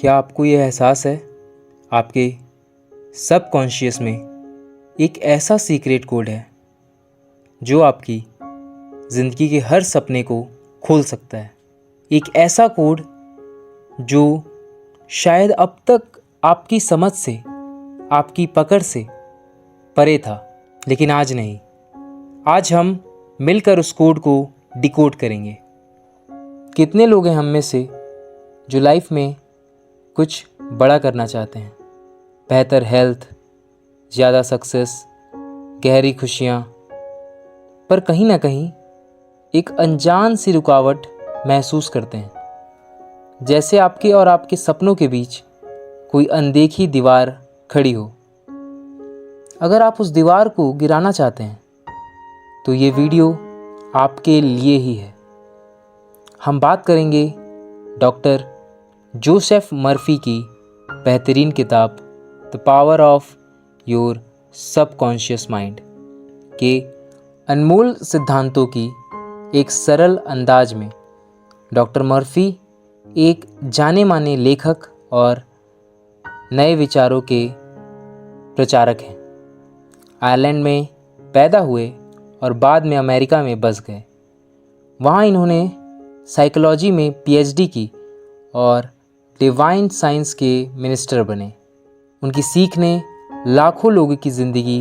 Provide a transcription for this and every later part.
क्या आपको ये एहसास है आपके सबकॉन्शियस में एक ऐसा सीक्रेट कोड है जो आपकी ज़िंदगी के हर सपने को खोल सकता है। एक ऐसा कोड जो शायद अब तक आपकी समझ से, आपकी पकड़ से परे था, लेकिन आज नहीं। आज हम मिलकर उस कोड को डिकोड करेंगे। कितने लोग हैं हम में से जो लाइफ में कुछ बड़ा करना चाहते हैं, बेहतर हेल्थ, ज़्यादा सक्सेस, गहरी खुशियाँ, पर कहीं ना कहीं एक अनजान सी रुकावट महसूस करते हैं, जैसे आपके और आपके सपनों के बीच कोई अनदेखी दीवार खड़ी हो। अगर आप उस दीवार को गिराना चाहते हैं तो ये वीडियो आपके लिए ही है। हम बात करेंगे डॉक्टर जोसेफ मर्फी की बेहतरीन किताब the power of your subconscious mind के अनमोल सिद्धांतों की एक सरल अंदाज में। डॉक्टर मर्फी एक जाने माने लेखक और नए विचारों के प्रचारक हैं। आयरलैंड में पैदा हुए और बाद में अमेरिका में बस गए। वहाँ इन्होंने साइकोलॉजी में पीएचडी की और डिवाइन साइंस के मिनिस्टर बने। उनकी सीख ने लाखों लोगों की ज़िंदगी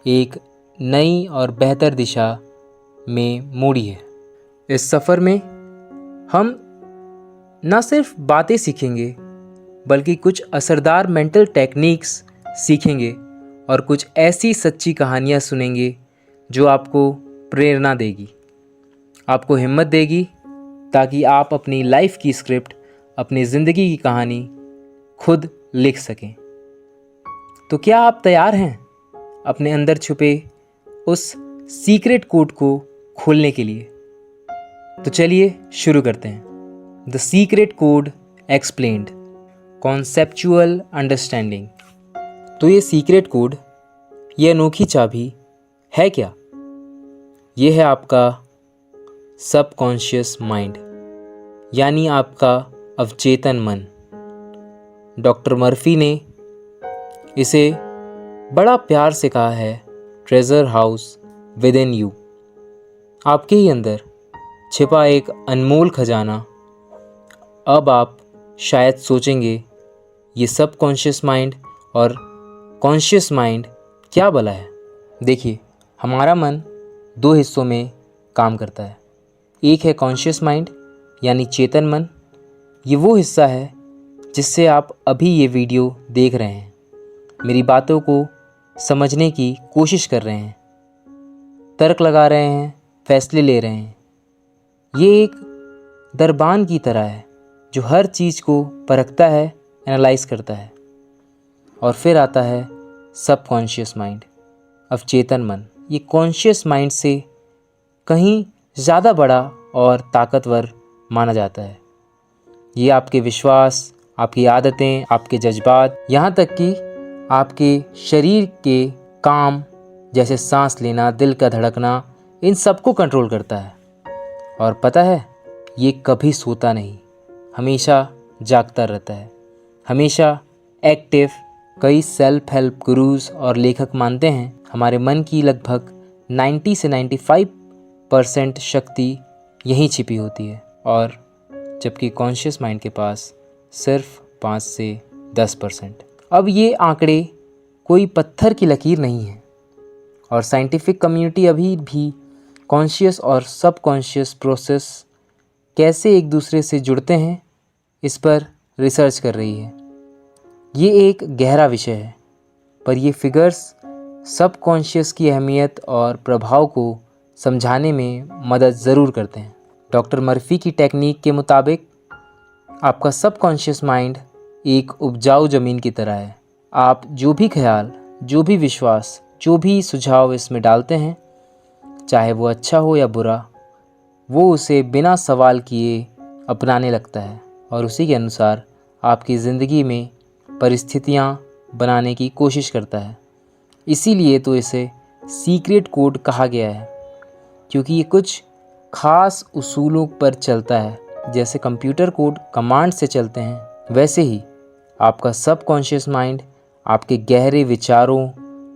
एक नई और बेहतर दिशा में मोड़ी है। इस सफ़र में हम न सिर्फ बातें सीखेंगे बल्कि कुछ असरदार मेंटल टेक्निक्स सीखेंगे और कुछ ऐसी सच्ची कहानियाँ सुनेंगे जो आपको प्रेरणा देगी, आपको हिम्मत देगी, ताकि आप अपनी लाइफ की स्क्रिप्ट, अपनी ज़िंदगी की कहानी खुद लिख सकें। तो क्या आप तैयार हैं अपने अंदर छुपे उस सीक्रेट कोड को खोलने के लिए? तो चलिए शुरू करते हैं। The secret code explained, conceptual understanding. तो ये सीक्रेट कोड, ये अनोखी चाबी है क्या? ये है आपका सबकॉन्शियस माइंड, यानी आपका अवचेतन मन। डॉक्टर मर्फी ने इसे बड़ा प्यार से कहा है treasure house with in you. आपके ही अंदर छिपा एक अनमोल खजाना। अब आप शायद सोचेंगे, ये सबकॉन्शियस माइंड और कॉन्शियस माइंड क्या भला है? देखिए, हमारा मन दो हिस्सों में काम करता है। एक है कॉन्शियस माइंड यानी चेतन मन। ये वो हिस्सा है जिससे आप अभी ये वीडियो देख रहे हैं, मेरी बातों को समझने की कोशिश कर रहे हैं, तर्क लगा रहे हैं, फैसले ले रहे हैं। ये एक दरबान की तरह है जो हर चीज़ को परखता है, एनालाइज करता है। और फिर आता है सबकॉन्शियस माइंड, अवचेतन मन। ये कॉन्शियस माइंड से कहीं ज़्यादा बड़ा और ताकतवर माना जाता है। ये आपके विश्वास, आपकी आदतें, आपके जज्बात, यहाँ तक कि आपके शरीर के काम जैसे सांस लेना, दिल का धड़कना, इन सबको कंट्रोल करता है। और पता है, ये कभी सोता नहीं, हमेशा जागता रहता है, हमेशा एक्टिव। कई सेल्फ हेल्प गुरुज और लेखक मानते हैं हमारे मन की लगभग 90 से 95% शक्ति यहीं छिपी होती है, और जबकि कॉन्शियस माइंड के पास सिर्फ 5 से 10%। अब ये आंकड़े कोई पत्थर की लकीर नहीं है, और साइंटिफिक कम्युनिटी अभी भी कॉन्शियस और सबकॉन्शियस प्रोसेस कैसे एक दूसरे से जुड़ते हैं, इस पर रिसर्च कर रही है। ये एक गहरा विषय है, पर ये फिगर्स सबकॉन्शियस की अहमियत और प्रभाव को समझाने में मदद ज़रूर करते हैं। डॉक्टर मर्फी की टेक्निक के मुताबिक आपका सबकॉन्शियस माइंड एक उपजाऊ ज़मीन की तरह है। आप जो भी ख्याल, जो भी विश्वास, जो भी सुझाव इसमें डालते हैं, चाहे वो अच्छा हो या बुरा, वो उसे बिना सवाल किए अपनाने लगता है और उसी के अनुसार आपकी ज़िंदगी में परिस्थितियाँ बनाने की कोशिश करता है। इसीलिए तो इसे सीक्रेट कोड कहा गया है, क्योंकि ये कुछ ख़ास उसूलों पर चलता है। जैसे कंप्यूटर कोड कमांड से चलते हैं, वैसे ही आपका सबकॉन्शियस माइंड आपके गहरे विचारों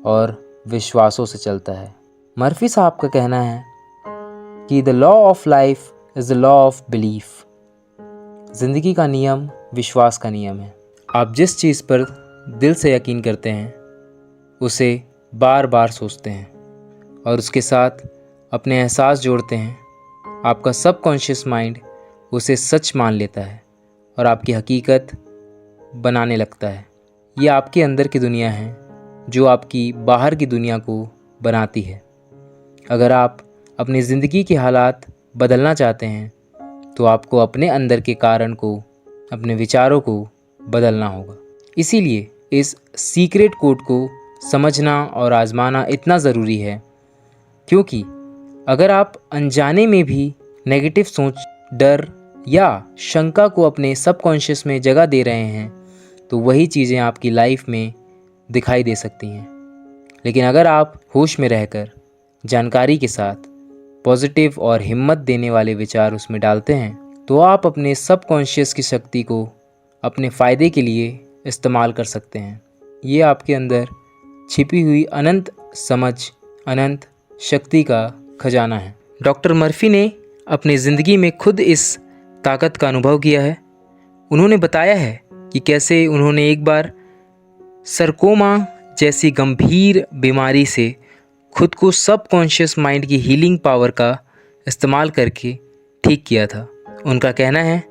और विश्वासों से चलता है। मर्फी साहब का कहना है कि the law of life is the law of belief. ज़िंदगी का नियम विश्वास का नियम है। आप जिस चीज़ पर दिल से यकीन करते हैं उसे बार बार सोचते हैं और उसके साथ अपने एहसास जोड़ते हैं, आपका सबकॉन्शियस माइंड उसे सच मान लेता है और आपकी हकीकत बनाने लगता है। ये आपके अंदर की दुनिया है जो आपकी बाहर की दुनिया को बनाती है। अगर आप अपनी ज़िंदगी के हालात बदलना चाहते हैं तो आपको अपने अंदर के कारण को, अपने विचारों को बदलना होगा। इसीलिए इस सीक्रेट कोड को समझना और आजमाना इतना ज़रूरी है, क्योंकि अगर आप अनजाने में भी नेगेटिव सोच, डर या शंका को अपने सबकॉन्शियस में जगह दे रहे हैं तो वही चीज़ें आपकी लाइफ में दिखाई दे सकती हैं। लेकिन अगर आप होश में रहकर जानकारी के साथ पॉजिटिव और हिम्मत देने वाले विचार उसमें डालते हैं तो आप अपने सबकॉन्शियस की शक्ति को अपने फ़ायदे के लिए इस्तेमाल कर सकते हैं। ये आपके अंदर छिपी हुई अनंत समझ, अनंत शक्ति का खजाना है। डॉक्टर मर्फी ने अपनी ज़िंदगी में खुद इस ताकत का अनुभव किया है। उन्होंने बताया है कि कैसे उन्होंने एक बार सरकोमा जैसी गंभीर बीमारी से खुद को सबकॉन्शियस माइंड की हीलिंग पावर का इस्तेमाल करके ठीक किया था। उनका कहना है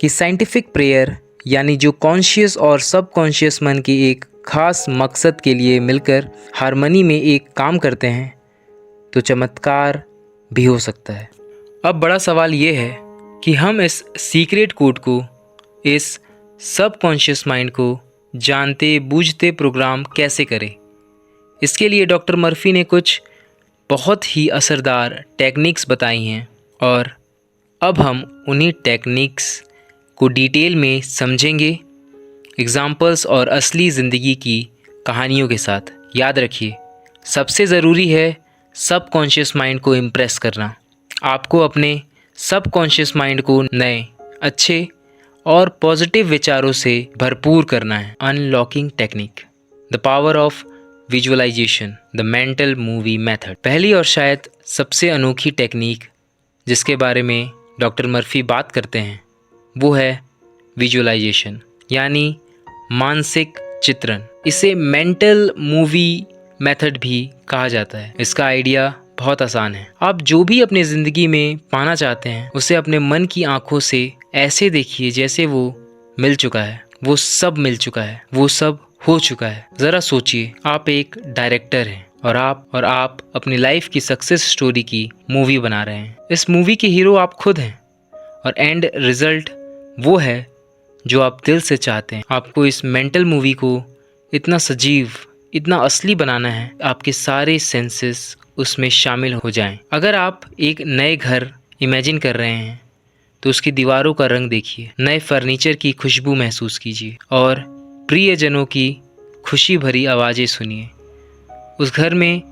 कि साइंटिफिक प्रेयर, यानी जो कॉन्शियस और सबकॉन्शियस मन के एक खास मकसद के लिए मिलकर हार्मनी में एक काम करते हैं तो चमत्कार भी हो सकता है। अब बड़ा सवाल ये है कि हम इस सीक्रेट कोड को, इस सबकॉन्शियस माइंड को जानते बूझते प्रोग्राम कैसे करें। इसके लिए डॉक्टर मर्फी ने कुछ बहुत ही असरदार टेक्निक्स बताई हैं और अब हम उन्हीं टेक्निक्स को डिटेल में समझेंगे, एग्जाम्पल्स और असली ज़िंदगी की कहानियों के साथ। याद रखिए, सबसे ज़रूरी है सबकॉन्शियस माइंड को इम्प्रेस करना। आपको अपने सबकॉन्शियस माइंड को नए, अच्छे और पॉजिटिव विचारों से भरपूर करना है। Unlocking technique, the power of visualisation, the mental movie method. पहली और शायद सबसे अनोखी टेक्निक जिसके बारे में डॉक्टर मर्फी बात करते हैं वो है विजुअलाइजेशन, यानी मानसिक चित्रण। इसे मेंटल मूवी मेथड भी कहा जाता है। इसका आइडिया बहुत आसान है। आप जो भी अपनी ज़िंदगी में पाना चाहते हैं उसे अपने मन की आंखों से ऐसे देखिए जैसे वो मिल चुका है, वो सब मिल चुका है, वो सब हो चुका है। ज़रा सोचिए, आप एक डायरेक्टर हैं और आप अपनी लाइफ की सक्सेस स्टोरी की मूवी बना रहे हैं। इस मूवी के हीरो आप खुद हैं और एंड रिजल्ट वो है जो आप दिल से चाहते हैं। आपको इस मेंटल मूवी को इतना सजीव, इतना असली बनाना है, आपके सारे सेंसेस उसमें शामिल हो जाएं। अगर आप एक नए घर इमेजिन कर रहे हैं तो उसकी दीवारों का रंग देखिए, नए फर्नीचर की खुशबू महसूस कीजिए और प्रियजनों की खुशी भरी आवाज़ें सुनिए। उस घर में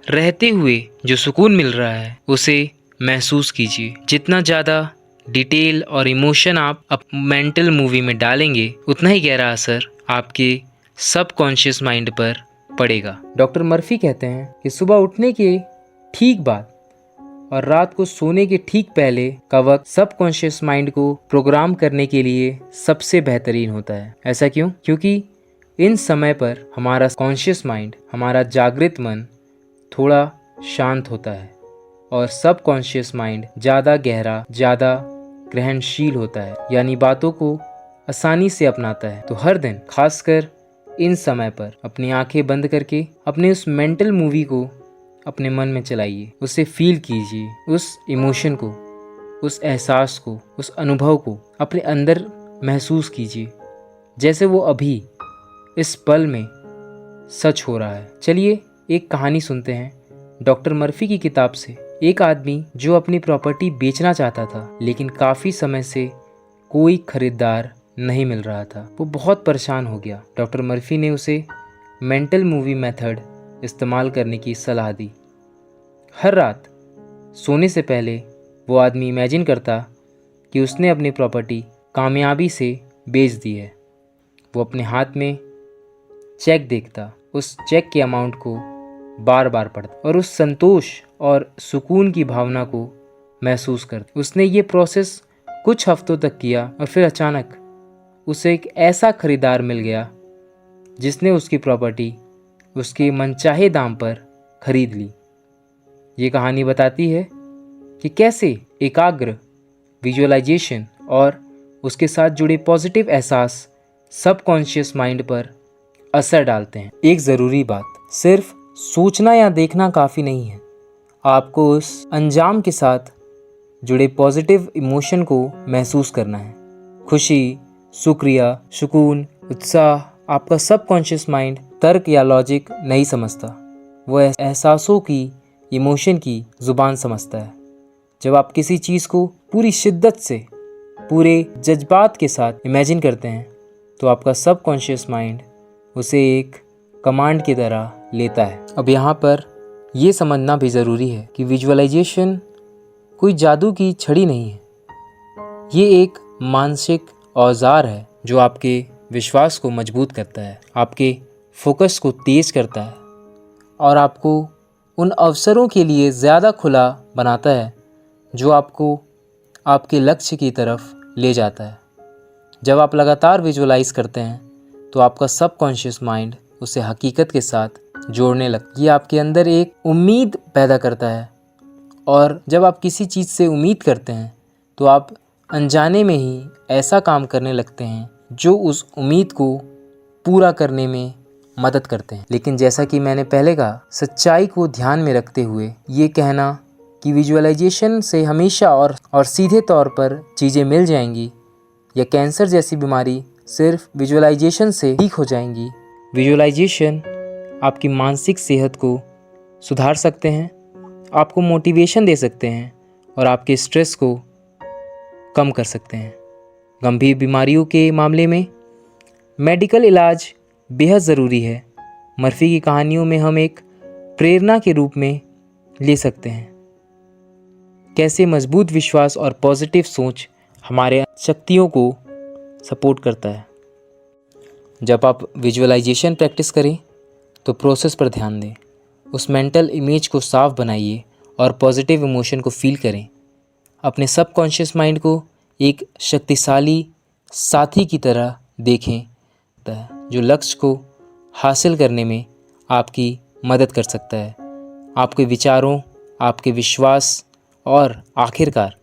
रहते हुए जो सुकून मिल रहा है उसे महसूस कीजिए। जितना ज़्यादा डिटेल और इमोशन आप मेंटल मूवी में डालेंगे उतना ही गहरा असर आपके सबकॉन्शियस माइंड पर पड़ेगा। डॉक्टर मर्फी कहते हैं कि सुबह उठने के ठीक बाद और रात को सोने के ठीक पहले का वक्त सबकॉन्शियस माइंड को प्रोग्राम करने के लिए सबसे बेहतरीन होता है। ऐसा क्यों? क्योंकि इन समय पर हमारा कॉन्शियस माइंड, हमारा जागृत मन थोड़ा शांत होता है और सबकॉन्शियस माइंड ज़्यादा गहरा, ज़्यादा ग्रहणशील होता है, यानी बातों को आसानी से अपनाता है। तो हर दिन, खासकर इन समय पर, अपनी आंखें बंद करके अपने उस मेंटल मूवी को अपने मन में चलाइए, उसे फील कीजिए, उस इमोशन को, उस एहसास को, उस अनुभव को अपने अंदर महसूस कीजिए जैसे वो अभी इस पल में सच हो रहा है। चलिए एक कहानी सुनते हैं डॉक्टर मर्फी की किताब से। एक आदमी जो अपनी प्रॉपर्टी बेचना चाहता था लेकिन काफ़ी समय से कोई खरीदार नहीं मिल रहा था। वो बहुत परेशान हो गया। डॉक्टर मर्फी ने उसे मेंटल मूवी मेथड इस्तेमाल करने की सलाह दी। हर रात सोने से पहले वो आदमी इमेजिन करता कि उसने अपनी प्रॉपर्टी कामयाबी से बेच दी है। वो अपने हाथ में चेक देखता, उस चेक के अमाउंट को बार बार पढ़ता और उस संतोष और सुकून की भावना को महसूस करता। उसने ये प्रोसेस कुछ हफ्तों तक किया और फिर अचानक उसे एक ऐसा खरीदार मिल गया जिसने उसकी प्रॉपर्टी उसके मनचाहे दाम पर खरीद ली। ये कहानी बताती है कि कैसे एकाग्र विजुअलाइजेशन और उसके साथ जुड़े पॉजिटिव एहसास सबकॉन्शियस माइंड पर असर डालते हैं। एक ज़रूरी बात, सिर्फ सोचना या देखना काफ़ी नहीं है, आपको उस अंजाम के साथ जुड़े पॉजिटिव इमोशन को महसूस करना है। खुशी, शुक्रिया, सुकून, उत्साह आपका सबकॉन्शियस माइंड तर्क या लॉजिक नहीं समझता, वो एहसासों की, इमोशन की ज़ुबान समझता है। जब आप किसी चीज़ को पूरी शिद्दत से, पूरे जज्बात के साथ इमेजिन करते हैं तो आपका सबकॉन्शियस माइंड उसे एक कमांड की तरह लेता है। अब यहाँ पर ये समझना भी ज़रूरी है कि विजुअलाइजेशन कोई जादू की छड़ी नहीं है। ये एक मानसिक औजार है जो आपके विश्वास को मजबूत करता है, आपके फोकस को तेज करता है और आपको उन अवसरों के लिए ज़्यादा खुला बनाता है जो आपको आपके लक्ष्य की तरफ ले जाता है। जब आप लगातार विजुअलाइज करते हैं तो आपका सबकॉन्शियस माइंड उसे हकीकत के साथ जोड़ने लगता है। ये आपके अंदर एक उम्मीद पैदा करता है और जब आप किसी चीज़ से उम्मीद करते हैं तो आप अनजाने में ही ऐसा काम करने लगते हैं जो उस उम्मीद को पूरा करने में मदद करते हैं। लेकिन जैसा कि मैंने पहले कहा, सच्चाई को ध्यान में रखते हुए ये कहना कि विजुअलाइजेशन से हमेशा और सीधे तौर पर चीज़ें मिल जाएंगी या कैंसर जैसी बीमारी सिर्फ विजुअलाइजेशन से ठीक हो जाएंगी। विजुअलाइजेशन आपकी मानसिक सेहत को सुधार सकते हैं, आपको मोटिवेशन दे सकते हैं और आपके स्ट्रेस को कम कर सकते हैं। गंभीर बीमारियों के मामले में मेडिकल इलाज बेहद ज़रूरी है। मर्फी की कहानियों में हम एक प्रेरणा के रूप में ले सकते हैं कैसे मजबूत विश्वास और पॉजिटिव सोच हमारे शक्तियों को सपोर्ट करता है। जब आप विजुअलाइजेशन प्रैक्टिस करें तो प्रोसेस पर ध्यान दें, उस मेंटल इमेज को साफ बनाइए और पॉजिटिव इमोशन को फील करें। अपने सबकॉन्शियस माइंड को एक शक्तिशाली साथी की तरह देखें जो लक्ष्य को हासिल करने में आपकी मदद कर सकता है, आपके विचारों, आपके विश्वास और आखिरकार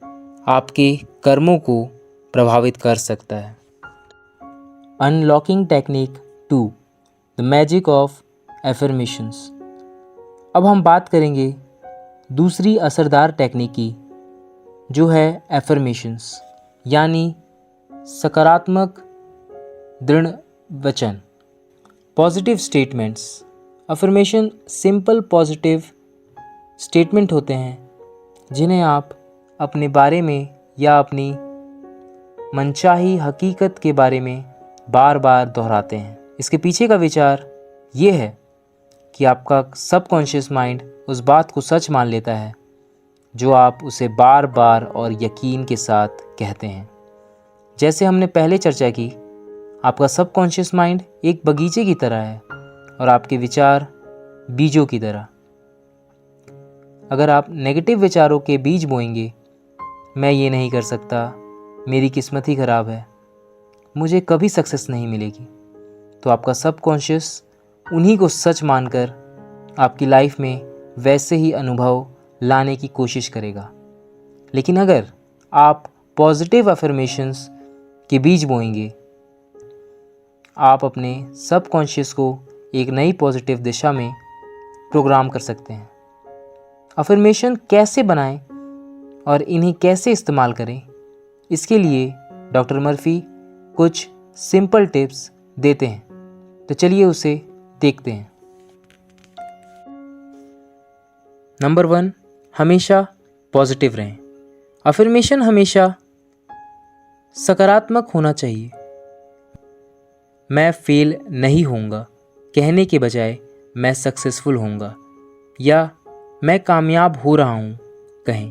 आपके कर्मों को प्रभावित कर सकता है। Unlocking technique 2, the magic of affirmations. अब हम बात करेंगे दूसरी असरदार टेक्निक की जो है एफर्मेशंस, यानी सकारात्मक दृढ़ वचन, positive statements. Affirmation simple positive statement होते हैं जिन्हें आप अपने बारे में या अपनी मनचाही हकीकत के बारे में बार बार दोहराते हैं। इसके पीछे का विचार ये है कि आपका सबकॉन्शियस माइंड उस बात को सच मान लेता है जो आप उसे बार बार और यकीन के साथ कहते हैं। जैसे हमने पहले चर्चा की, आपका सबकॉन्शियस माइंड एक बगीचे की तरह है और आपके विचार बीजों की तरह। अगर आप नेगेटिव विचारों के बीज बोएंगे, मैं ये नहीं कर सकता, मेरी किस्मत ही ख़राब है, मुझे कभी सक्सेस नहीं मिलेगी, तो आपका सबकॉन्शियस उन्हीं को सच मानकर आपकी लाइफ में वैसे ही अनुभव लाने की कोशिश करेगा। लेकिन अगर आप पॉजिटिव अफर्मेशंस के बीज बोएंगे, आप अपने सबकॉन्शियस को एक नई पॉजिटिव दिशा में प्रोग्राम कर सकते हैं। अफर्मेशन कैसे बनाएं और इन्हें कैसे इस्तेमाल करें, इसके लिए डॉक्टर मर्फी कुछ सिंपल टिप्स देते हैं, तो चलिए उसे देखते हैं। नंबर 1, हमेशा पॉजिटिव रहें। अफर्मेशन हमेशा सकारात्मक होना चाहिए। मैं फेल नहीं होऊंगा कहने के बजाय मैं सक्सेसफुल होऊंगा या मैं कामयाब हो रहा हूं कहें।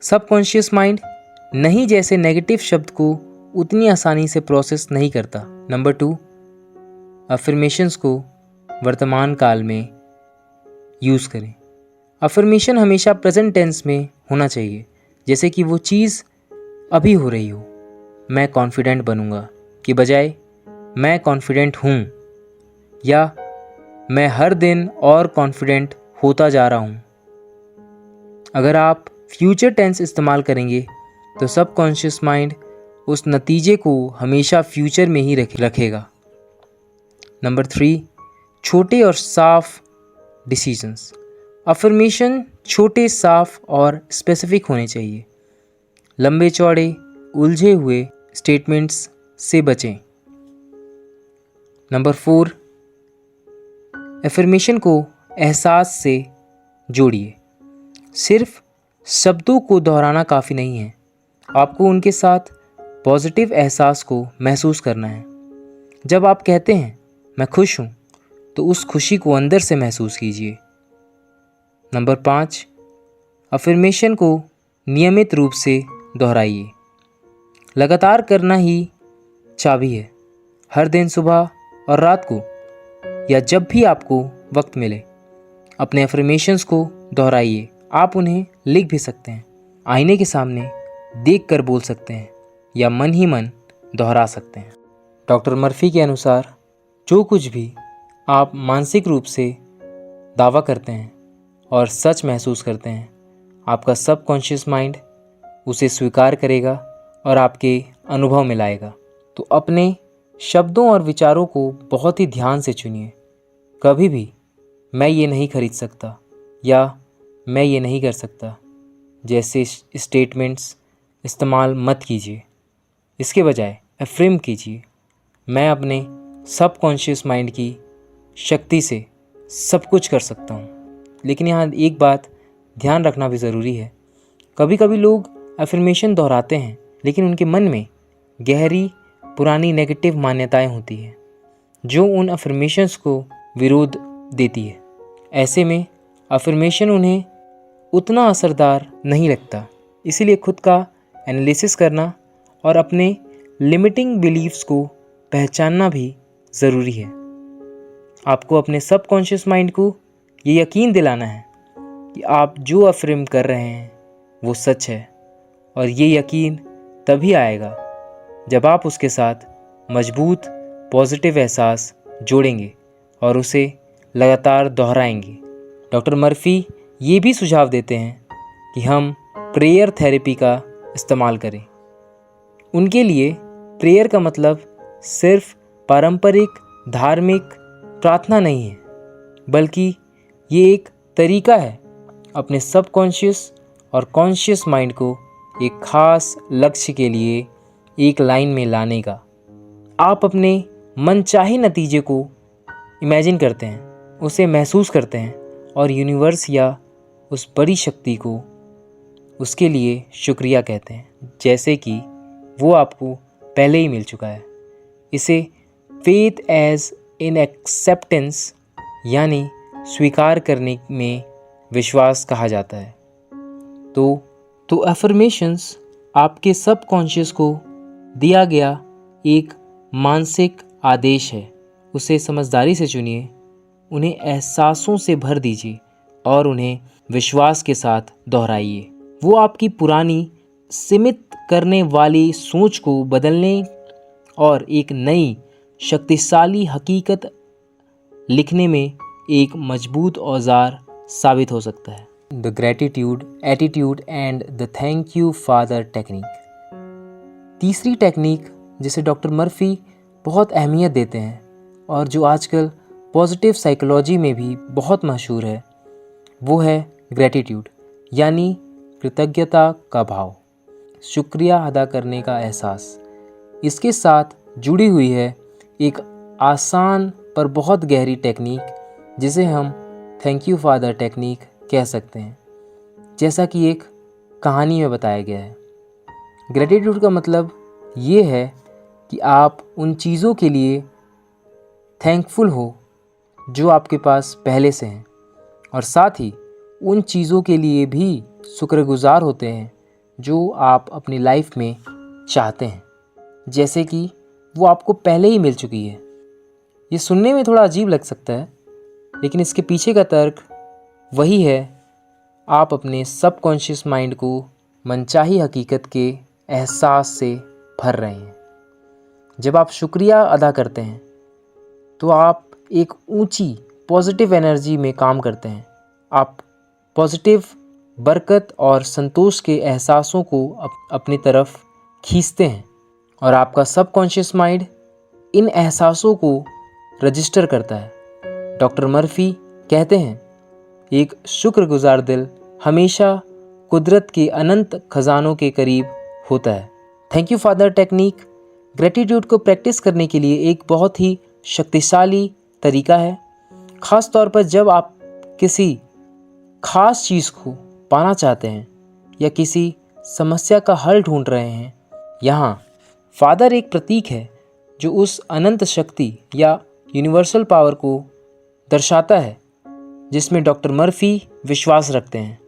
सबकॉन्शियस माइंड नहीं जैसे नेगेटिव शब्द को उतनी आसानी से प्रोसेस नहीं करता। नंबर 2, अफर्मेशंस को वर्तमान काल में यूज़ करें। अफर्मेशन हमेशा प्रेजेंट टेंस में होना चाहिए, जैसे कि वो चीज़ अभी हो रही हो। मैं कॉन्फिडेंट बनूंगा कि बजाय मैं कॉन्फिडेंट हूँ, या मैं हर दिन और कॉन्फिडेंट होता जा रहा हूँ। अगर आप फ्यूचर टेंस इस्तेमाल करेंगे तो सबकॉन्शियस माइंड उस नतीजे को हमेशा फ्यूचर में ही रखेगा। नंबर 3, छोटे और साफ डिसीजंस। अफर्मेशन छोटे, साफ और स्पेसिफिक होने चाहिए। लंबे चौड़े उलझे हुए स्टेटमेंट्स से बचें। नंबर 4, अफर्मेशन को एहसास से जोड़िए। सिर्फ शब्दों को दोहराना काफ़ी नहीं है, आपको उनके साथ पॉजिटिव एहसास को महसूस करना है। जब आप कहते हैं मैं खुश हूँ, तो उस खुशी को अंदर से महसूस कीजिए। नंबर 5, अफर्मेशन को नियमित रूप से दोहराइए। लगातार करना ही चाबी है। हर दिन सुबह और रात को, या जब भी आपको वक्त मिले, अपने अफर्मेशंस को दोहराइए। आप उन्हें लिख भी सकते हैं, आईने के सामने देख कर बोल सकते हैं, या मन ही मन दोहरा सकते हैं। डॉक्टर मर्फी के अनुसार जो कुछ भी आप मानसिक रूप से दावा करते हैं और सच महसूस करते हैं, आपका सबकॉन्शियस माइंड उसे स्वीकार करेगा और आपके अनुभव में लाएगा। तो अपने शब्दों और विचारों को बहुत ही ध्यान से चुनिए। कभी भी मैं ये नहीं खरीद सकता या मैं ये नहीं कर सकता जैसे स्टेटमेंट्स इस्तेमाल मत कीजिए। इसके बजाय अफ्रीम कीजिए, मैं अपने सबकॉन्शियस माइंड की शक्ति से सब कुछ कर सकता हूँ। लेकिन यहाँ एक बात ध्यान रखना भी ज़रूरी है। कभी कभी लोग अफर्मेशन दोहराते हैं, लेकिन उनके मन में गहरी पुरानी नेगेटिव मान्यताएं होती हैं जो उन अफर्मेशंस को विरोध देती है। ऐसे में अफर्मेशन उन्हें उतना असरदार नहीं लगता। इसीलिए खुद का एनालिसिस करना और अपने लिमिटिंग बिलीव्स को पहचानना भी ज़रूरी है। आपको अपने सबकॉन्शियस माइंड को ये यकीन दिलाना है कि आप जो अफर्म कर रहे हैं वो सच है, और ये यकीन तभी आएगा जब आप उसके साथ मजबूत पॉजिटिव एहसास जोड़ेंगे और उसे लगातार दोहराएंगे। डॉक्टर मर्फी ये भी सुझाव देते हैं कि हम प्रेयर थेरेपी का इस्तेमाल करें। उनके लिए प्रेयर का मतलब सिर्फ पारंपरिक धार्मिक प्रार्थना नहीं है, बल्कि ये एक तरीका है अपने सबकॉन्शियस और कॉन्शियस माइंड को एक खास लक्ष्य के लिए एक लाइन में लाने का। आप अपने मनचाहे नतीजे को इमेजिन करते हैं, उसे महसूस करते हैं और यूनिवर्स या उस बड़ी शक्ति को उसके लिए शुक्रिया कहते हैं, जैसे कि वो आपको पहले ही मिल चुका है। इसे फेथ एज इन एक्सेप्टेंस यानी स्वीकार करने में विश्वास कहा जाता है। तो अफर्मेशंस आपके सबकॉन्शियस को दिया गया एक मानसिक आदेश है। उसे समझदारी से चुनिए, उन्हें एहसासों से भर दीजिए और उन्हें विश्वास के साथ दोहराइए। वो आपकी पुरानी सीमित करने वाली सोच को बदलने और एक नई शक्तिशाली हकीकत लिखने में एक मजबूत औजार साबित हो सकता है। The gratitude attitude and the thank you father technique. तीसरी टेक्निक जिसे डॉक्टर मर्फी बहुत अहमियत देते हैं और जो आजकल पॉजिटिव साइकोलॉजी में भी बहुत मशहूर है, वो है ग्रैटिट्यूड यानी कृतज्ञता का भाव, शुक्रिया अदा करने का एहसास। इसके साथ जुड़ी हुई है एक आसान पर बहुत गहरी टेक्निक जिसे हम थैंक यू फादर टेक्निक कह सकते हैं, जैसा कि एक कहानी में बताया गया है। ग्रैटिट्यूड का मतलब ये है कि आप उन चीज़ों के लिए थैंकफुल हो जो आपके पास पहले से हैं, और साथ ही उन चीज़ों के लिए भी शुक्रगुजार होते हैं जो आप अपनी लाइफ में चाहते हैं। जैसे कि वो आपको पहले ही मिल चुकी है। ये सुनने में थोड़ा अजीब लग सकता है, लेकिन इसके पीछे का तर्क वही है, आप अपने सबकॉन्शियस माइंड को मनचाही हकीकत के एहसास से भर रहे हैं। जब आप शुक्रिया अदा करते हैं तो आप एक ऊंची पॉजिटिव एनर्जी में काम करते हैं। आप पॉजिटिव बरकत और संतोष के एहसासों को अपनी तरफ खींचते हैं और आपका सबकॉन्शियस माइंड इन एहसासों को रजिस्टर करता है। डॉक्टर मर्फी कहते हैं, एक शुक्रगुजार दिल हमेशा कुदरत के अनंत खजानों के करीब होता है। Thank you father technique gratitude को प्रैक्टिस करने के लिए एक बहुत ही शक्तिशाली तरीका है, ख़ास तौर पर जब आप किसी खास चीज़ को पाना चाहते हैं या किसी समस्या का हल ढूंढ रहे हैं। यहाँ फादर एक प्रतीक है जो उस अनंत शक्ति या यूनिवर्सल पावर को दर्शाता है जिसमें डॉक्टर मर्फी विश्वास रखते हैं।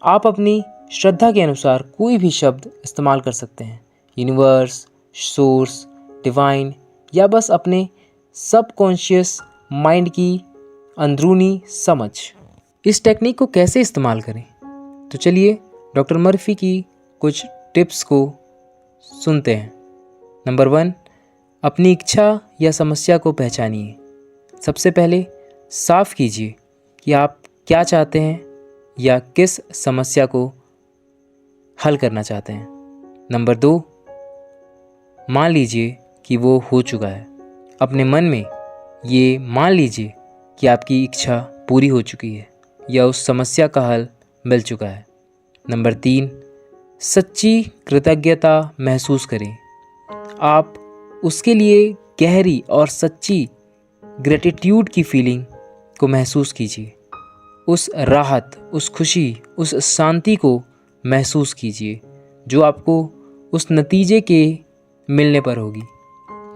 आप अपनी श्रद्धा के अनुसार कोई भी शब्द इस्तेमाल कर सकते हैं, यूनिवर्स, सोर्स, डिवाइन, या बस अपने सबकॉन्शियस माइंड की अंदरूनी समझ। इस टेक्निक को कैसे इस्तेमाल करें, तो चलिए डॉक्टर मर्फी की कुछ टिप्स को सुनते हैं। नंबर 1, अपनी इच्छा या समस्या को पहचानिए। सबसे पहले साफ कीजिए कि आप क्या चाहते हैं या किस समस्या को हल करना चाहते हैं। नंबर 2, मान लीजिए कि वो हो चुका है। अपने मन में ये मान लीजिए कि आपकी इच्छा पूरी हो चुकी है या उस समस्या का हल मिल चुका है। नंबर 3, सच्ची कृतज्ञता महसूस करें। आप उसके लिए गहरी और सच्ची ग्रेटिट्यूड की फीलिंग को महसूस कीजिए। उस राहत, उस खुशी, उस शांति को महसूस कीजिए जो आपको उस नतीजे के मिलने पर होगी।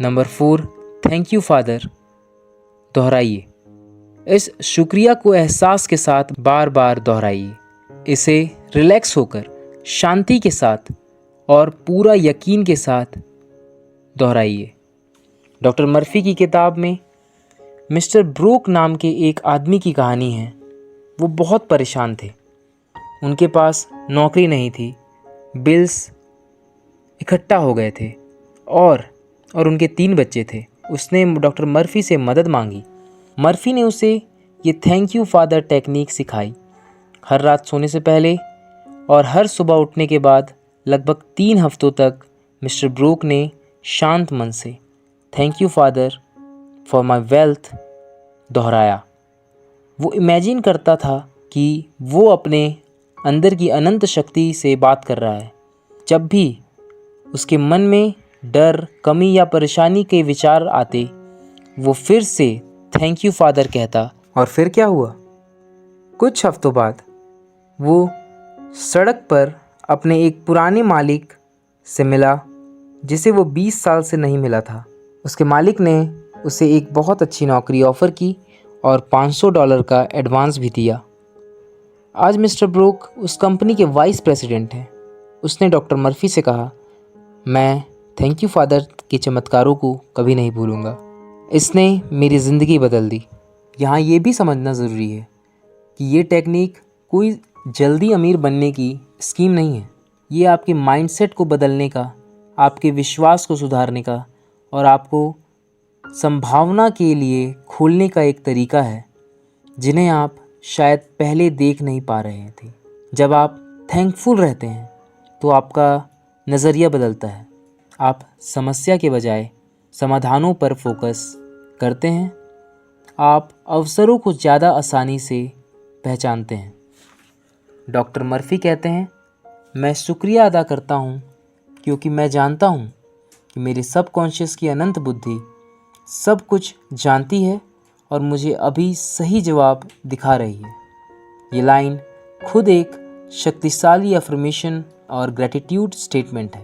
नंबर 4, थैंक यू फादर दोहराइए। इस शुक्रिया को एहसास के साथ बार बार दोहराइए। इसे रिलैक्स होकर, शांति के साथ और पूरा यकीन के साथ दोहराइए। डॉक्टर मर्फी की किताब में मिस्टर ब्रोक नाम के एक आदमी की कहानी है। वो बहुत परेशान थे, उनके पास नौकरी नहीं थी, बिल्स इकट्ठा हो गए थे और उनके 3 बच्चे थे। उसने डॉक्टर मर्फी से मदद मांगी। मर्फी ने उसे ये थैंक यू फादर टेक्निक सिखाई। हर रात सोने से पहले और हर सुबह उठने के बाद लगभग 3 हफ्तों तक मिस्टर ब्रोक ने शांत मन से thank you father for my wealth दोहराया। वो इमेजिन करता था कि वो अपने अंदर की अनंत शक्ति से बात कर रहा है। जब भी उसके मन में डर, कमी या परेशानी के विचार आते, वो फिर से थैंक यू फादर कहता। और फिर क्या हुआ? कुछ हफ्तों बाद वो सड़क पर अपने एक पुराने मालिक से मिला जिसे वो 20 साल से नहीं मिला था। उसके मालिक ने उसे एक बहुत अच्छी नौकरी ऑफ़र की और $500 का एडवांस भी दिया। आज मिस्टर ब्रोक उस कंपनी के वाइस प्रेसिडेंट हैं। उसने डॉक्टर मर्फी से कहा, मैं थैंक यू फादर के चमत्कारों को कभी नहीं भूलूंगा। इसने मेरी ज़िंदगी बदल दी। यहाँ ये भी समझना ज़रूरी है कि ये टेक्निक कोई जल्दी अमीर बनने की स्कीम नहीं है। ये आपके माइंडसेट को बदलने का, आपके विश्वास को सुधारने का और आपको संभावना के लिए खोलने का एक तरीका है जिन्हें आप शायद पहले देख नहीं पा रहे थे। जब आप थैंकफुल रहते हैं तो आपका नज़रिया बदलता है। आप समस्या के बजाय समाधानों पर फोकस करते हैं। आप अवसरों को ज़्यादा आसानी से पहचानते हैं। डॉक्टर मर्फी कहते हैं, मैं शुक्रिया अदा करता हूँ क्योंकि मैं जानता हूँ कि मेरे सबकॉन्शियस की अनंत बुद्धि सब कुछ जानती है और मुझे अभी सही जवाब दिखा रही है। ये लाइन खुद एक शक्तिशाली अफर्मेशन और ग्रेटिट्यूड स्टेटमेंट है।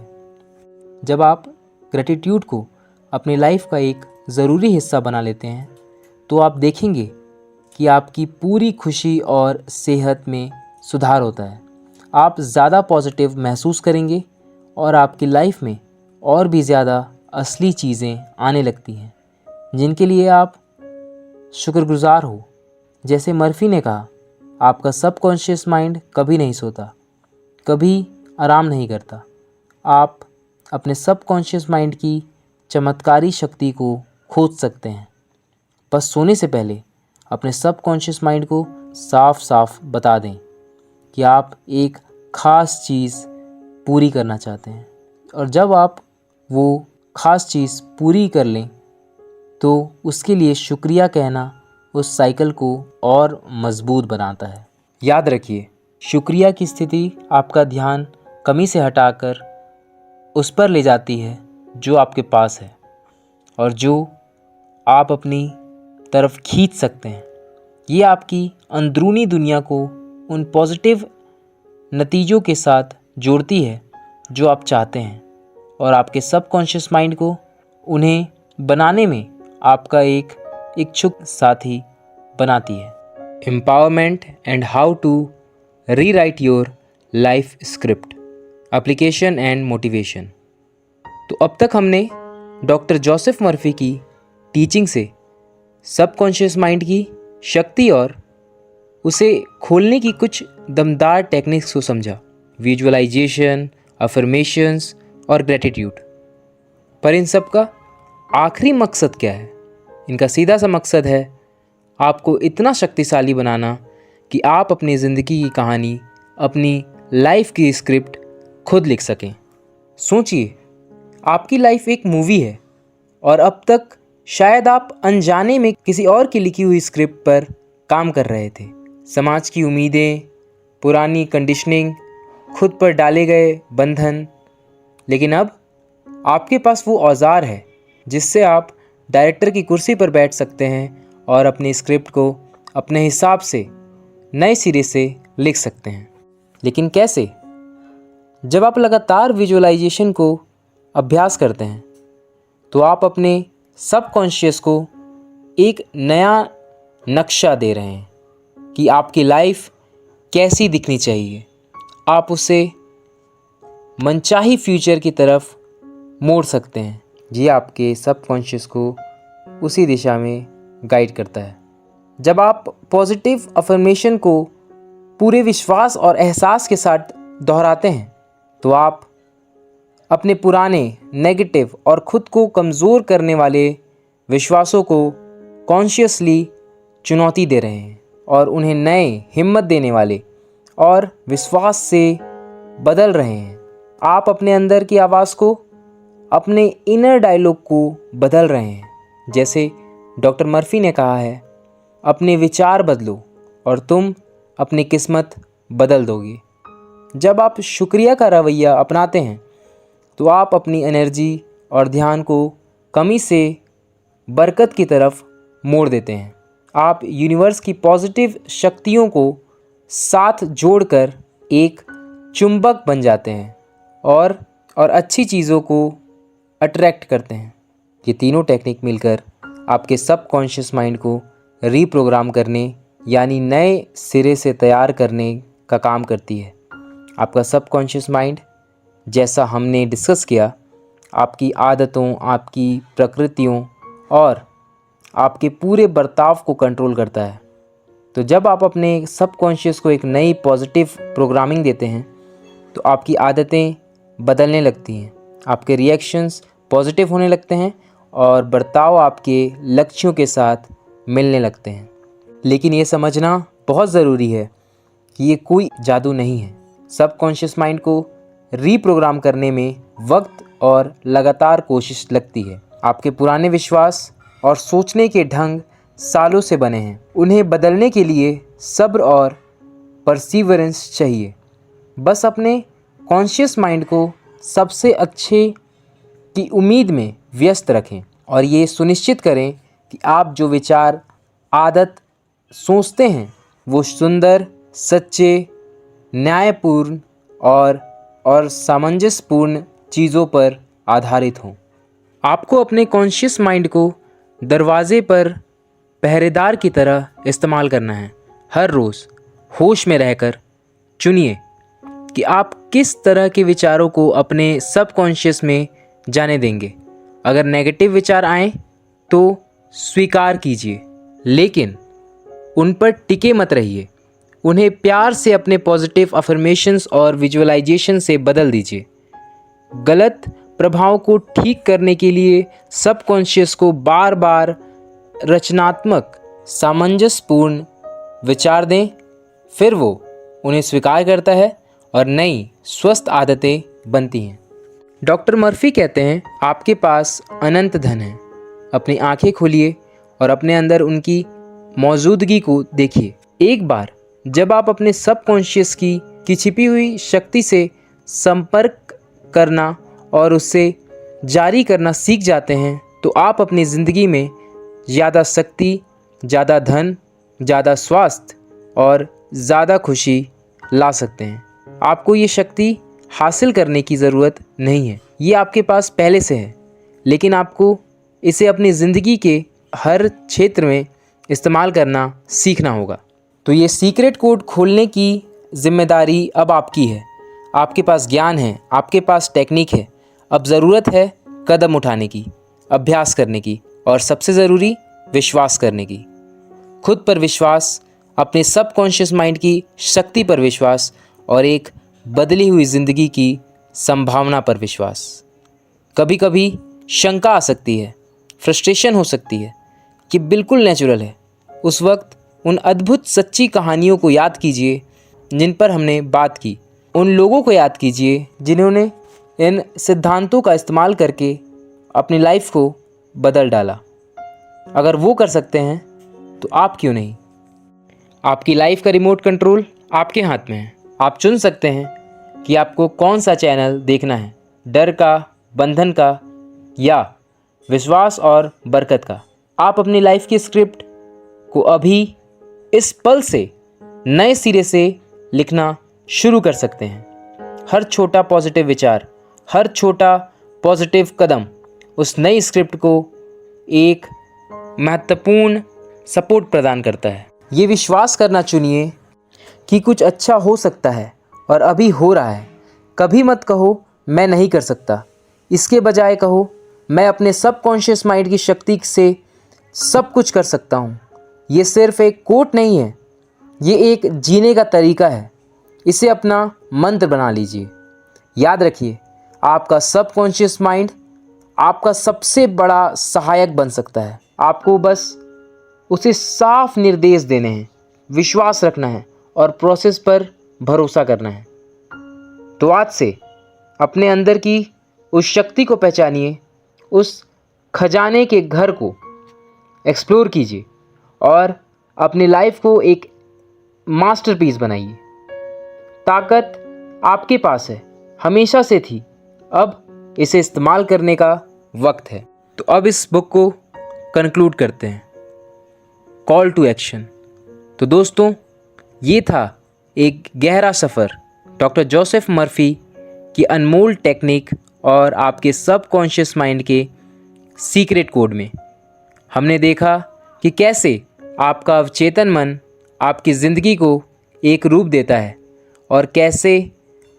जब आप ग्रेटिट्यूड को अपनी लाइफ का एक ज़रूरी हिस्सा बना लेते हैं तो आप देखेंगे कि आपकी पूरी खुशी और सेहत में सुधार होता है। आप ज़्यादा पॉजिटिव महसूस करेंगे और आपकी लाइफ में और भी ज़्यादा असली चीज़ें आने लगती हैं जिनके लिए आप शुक्रगुजार हो। जैसे मर्फी ने कहा, आपका सबकॉन्शियस माइंड कभी नहीं सोता, कभी आराम नहीं करता। आप अपने सबकॉन्शियस माइंड की चमत्कारी शक्ति को खोज सकते हैं। बस सोने से पहले अपने सबकॉन्शियस माइंड को साफ साफ बता दें कि आप एक ख़ास चीज़ पूरी करना चाहते हैं, और जब आप वो ख़ास चीज़ पूरी कर लें तो उसके लिए शुक्रिया कहना उस साइकिल को और मज़बूत बनाता है। याद रखिए, शुक्रिया की स्थिति आपका ध्यान कमी से हटाकर उस पर ले जाती है जो आपके पास है और जो आप अपनी तरफ खींच सकते हैं। ये आपकी अंदरूनी दुनिया को उन पॉजिटिव नतीजों के साथ जोड़ती है जो आप चाहते हैं, और आपके सबकॉन्शियस माइंड को उन्हें बनाने में आपका एक इच्छुक साथी बनाती है। Empowerment and how to rewrite your life script, application and motivation. तो अब तक हमने डॉक्टर जोसेफ मर्फी की टीचिंग से सबकॉन्शियस माइंड की शक्ति और उसे खोलने की कुछ दमदार टेक्निक्स को समझा, विजुअलाइजेशन, अफर्मेशंस और ग्रेटिट्यूड। पर इन सब का आखिरी मकसद क्या है? इनका सीधा सा मकसद है आपको इतना शक्तिशाली बनाना कि आप अपनी ज़िंदगी की कहानी, अपनी लाइफ की स्क्रिप्ट खुद लिख सकें। सोचिए, आपकी लाइफ एक मूवी है और अब तक शायद आप अनजाने में किसी और की लिखी हुई स्क्रिप्ट पर काम कर रहे थे। समाज की उम्मीदें, पुरानी कंडीशनिंग, खुद पर डाले गए बंधन। लेकिन अब आपके पास वो औजार है जिससे आप डायरेक्टर की कुर्सी पर बैठ सकते हैं और अपनी स्क्रिप्ट को अपने हिसाब से नए सिरे से लिख सकते हैं। लेकिन कैसे? जब आप लगातार विजुअलाइजेशन को अभ्यास करते हैं तो आप अपने सबकॉन्शियस को एक नया नक्शा दे रहे हैं कि आपकी लाइफ कैसी दिखनी चाहिए। आप उसे मनचाही फ्यूचर की तरफ मोड़ सकते हैं। ये आपके सबकॉन्शियस को उसी दिशा में गाइड करता है। जब आप पॉजिटिव अफर्मेशन को पूरे विश्वास और एहसास के साथ दोहराते हैं तो आप अपने पुराने नेगेटिव और ख़ुद को कमज़ोर करने वाले विश्वासों को कॉन्शियसली चुनौती दे रहे हैं और उन्हें नए हिम्मत देने वाले और विश्वास से बदल रहे हैं। आप अपने अंदर की आवाज़ को, अपने इनर डायलॉग को बदल रहे हैं। जैसे डॉक्टर मर्फी ने कहा है, अपने विचार बदलो और तुम अपनी किस्मत बदल दोगे। जब आप शुक्रिया का रवैया अपनाते हैं तो आप अपनी एनर्जी और ध्यान को कमी से बरकत की तरफ मोड़ देते हैं। आप यूनिवर्स की पॉजिटिव शक्तियों को साथ जोड़कर एक चुंबक बन जाते हैं और अच्छी चीज़ों को अट्रैक्ट करते हैं। ये तीनों टेक्निक मिलकर आपके सबकॉन्शियस माइंड को रीप्रोग्राम करने यानी नए सिरे से तैयार करने का काम करती है। आपका सबकॉन्शियस माइंड, जैसा हमने डिस्कस किया, आपकी आदतों, आपकी प्रकृतियों और आपके पूरे बर्ताव को कंट्रोल करता है। तो जब आप अपने सबकॉन्शियस को एक नई पॉजिटिव प्रोग्रामिंग देते हैं तो आपकी आदतें बदलने लगती हैं, आपके रिएक्शंस पॉजिटिव होने लगते हैं और बर्ताव आपके लक्ष्यों के साथ मिलने लगते हैं। लेकिन ये समझना बहुत ज़रूरी है कि ये कोई जादू नहीं है। सबकॉन्शियस माइंड को रीप्रोग्राम करने में वक्त और लगातार कोशिश लगती है। आपके पुराने विश्वास और सोचने के ढंग सालों से बने हैं। उन्हें बदलने के लिए सब्र और परसीवरेंस चाहिए। बस अपने कॉन्शियस माइंड को सबसे अच्छे की उम्मीद में व्यस्त रखें और ये सुनिश्चित करें कि आप जो विचार, आदत सोचते हैं वो सुंदर, सच्चे, न्यायपूर्ण और सामंजस्यपूर्ण चीज़ों पर आधारित हों। आपको अपने कॉन्शियस माइंड को दरवाजे पर पहरेदार की तरह इस्तेमाल करना है। हर रोज़ होश में रहकर चुनिए कि आप किस तरह के विचारों को अपने सबकॉन्शियस में जाने देंगे अगर नेगेटिव विचार आए तो स्वीकार कीजिए, लेकिन उन पर टिके मत रहिए। उन्हें प्यार से अपने पॉजिटिव अफर्मेशंस और विजुअलाइजेशन से बदल दीजिए। गलत प्रभाव को ठीक करने के लिए सबकॉन्शियस को बार बार रचनात्मक सामंजस्यपूर्ण विचार दें, फिर वो उन्हें स्वीकार करता है और नई स्वस्थ आदतें बनती हैं। डॉक्टर मर्फी कहते हैं, आपके पास अनंत धन है। अपनी आंखें खोलिए और अपने अंदर उनकी मौजूदगी को देखिए। एक बार जब आप अपने सबकॉन्शियस की छिपी हुई शक्ति से संपर्क करना और उससे जारी करना सीख जाते हैं, तो आप अपनी ज़िंदगी में ज़्यादा शक्ति, ज़्यादा धन, ज़्यादा स्वास्थ्य और ज़्यादा खुशी ला सकते हैं। आपको ये शक्ति हासिल करने की ज़रूरत नहीं है, ये आपके पास पहले से है, लेकिन आपको इसे अपनी ज़िंदगी के हर क्षेत्र में इस्तेमाल करना सीखना होगा। तो ये सीक्रेट कोड खोलने की जिम्मेदारी अब आपकी है। आपके पास ज्ञान है, आपके पास टेक्निक है, अब ज़रूरत है कदम उठाने की, अभ्यास करने की और सबसे ज़रूरी विश्वास करने की। खुद पर विश्वास, अपने सबकॉन्शियस माइंड की शक्ति पर विश्वास और एक बदली हुई ज़िंदगी की संभावना पर विश्वास। कभी कभी शंका आ सकती है, फ्रस्ट्रेशन हो सकती है, कि बिल्कुल नेचुरल है। उस वक्त उन अद्भुत सच्ची कहानियों को याद कीजिए जिन पर हमने बात की। उन लोगों को याद कीजिए जिन्होंने इन सिद्धांतों का इस्तेमाल करके अपनी लाइफ को बदल डाला। अगर वो कर सकते हैं तो आप क्यों नहीं। आपकी लाइफ का रिमोट कंट्रोल आपके हाथ में है। आप चुन सकते हैं कि आपको कौन सा चैनल देखना है, डर का, बंधन का या विश्वास और बरकत का। आप अपनी लाइफ की स्क्रिप्ट को अभी इस पल से नए सिरे से लिखना शुरू कर सकते हैं। हर छोटा पॉजिटिव विचार, हर छोटा पॉजिटिव कदम उस नई स्क्रिप्ट को एक महत्वपूर्ण सपोर्ट प्रदान करता है। ये विश्वास करना चुनिए कि कुछ अच्छा हो सकता है और अभी हो रहा है। कभी मत कहो मैं नहीं कर सकता, इसके बजाय कहो मैं अपने सबकॉन्शियस माइंड की शक्ति से सब कुछ कर सकता हूँ। ये सिर्फ एक कोट नहीं है, ये एक जीने का तरीका है। इसे अपना मंत्र बना लीजिए। याद रखिए, आपका सबकॉन्शियस माइंड आपका सबसे बड़ा सहायक बन सकता है। आपको बस उसे साफ निर्देश देने हैं, विश्वास रखना है और प्रोसेस पर भरोसा करना है। तो आज से अपने अंदर की उस शक्ति को पहचानिए, उस खजाने के घर को एक्सप्लोर कीजिए और अपनी लाइफ को एक मास्टरपीस बनाइए। ताकत आपके पास है, हमेशा से थी, अब इसे इस्तेमाल करने का वक्त है। तो अब इस बुक को कंक्लूड करते हैं, कॉल टू एक्शन। तो दोस्तों, ये था एक गहरा सफ़र डॉक्टर जोसेफ मर्फी की अनमोल टेक्निक और आपके सबकॉन्शियस माइंड के सीक्रेट कोड में। हमने देखा कि कैसे आपका अवचेतन मन आपकी ज़िंदगी को एक रूप देता है और कैसे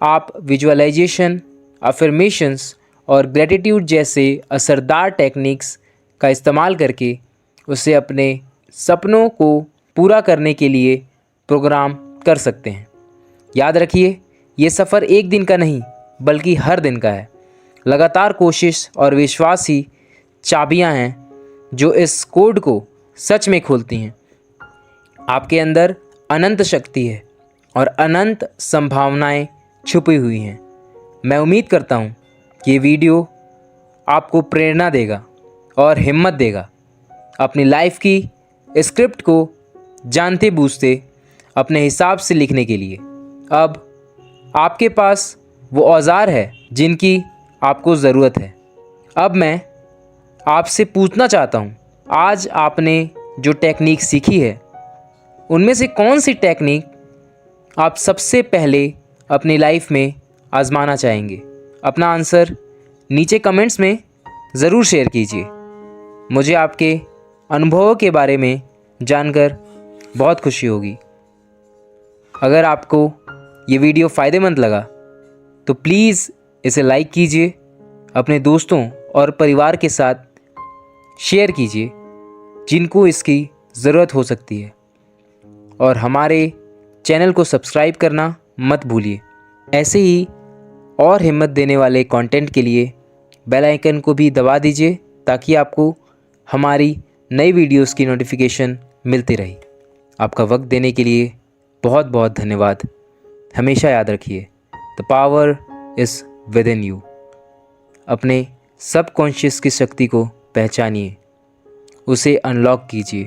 आप विजुअलाइजेशन, अफर्मेशंस और ग्रेटिट्यूड जैसे असरदार टेक्निक्स का इस्तेमाल करके उसे अपने सपनों को पूरा करने के लिए प्रोग्राम कर सकते हैं। याद रखिए, ये सफ़र एक दिन का नहीं बल्कि हर दिन का है। लगातार कोशिश और विश्वास ही चाबियां हैं जो इस कोड को सच में खोलती हैं। आपके अंदर अनंत शक्ति है और अनंत संभावनाएं छुपी हुई हैं। मैं उम्मीद करता हूं कि ये वीडियो आपको प्रेरणा देगा और हिम्मत देगा अपनी लाइफ की स्क्रिप्ट को जानते बूझते अपने हिसाब से लिखने के लिए। अब आपके पास वो औजार है जिनकी आपको ज़रूरत है। अब मैं आपसे पूछना चाहता हूँ, आज आपने जो टेक्निक सीखी है उनमें से कौन सी टेक्निक आप सबसे पहले अपनी लाइफ में आजमाना चाहेंगे? अपना आंसर नीचे कमेंट्स में ज़रूर शेयर कीजिए। मुझे आपके अनुभवों के बारे में जानकर बहुत खुशी होगी। अगर आपको ये वीडियो फ़ायदेमंद लगा तो प्लीज़ इसे लाइक कीजिए, अपने दोस्तों और परिवार के साथ शेयर कीजिए जिनको इसकी ज़रूरत हो सकती है। और हमारे चैनल को सब्सक्राइब करना मत भूलिए। ऐसे ही और हिम्मत देने वाले कंटेंट के लिए बेल आइकन को भी दबा दीजिए ताकि आपको हमारी नई वीडियोस की नोटिफिकेशन मिलती रहे। आपका वक्त देने के लिए बहुत बहुत धन्यवाद। हमेशा याद रखिए, the power is with in you. अपने सबकॉन्शियस की शक्ति को पहचानिए, उसे अनलॉक कीजिए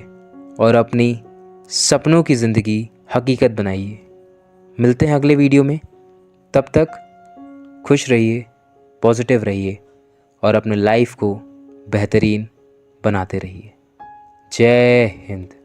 और अपनी सपनों की ज़िंदगी हकीकत बनाइए। मिलते हैं अगले वीडियो में। तब तक खुश रहिए, पॉजिटिव रहिए और अपने लाइफ को बेहतरीन बनाते रहिए। जय हिंद।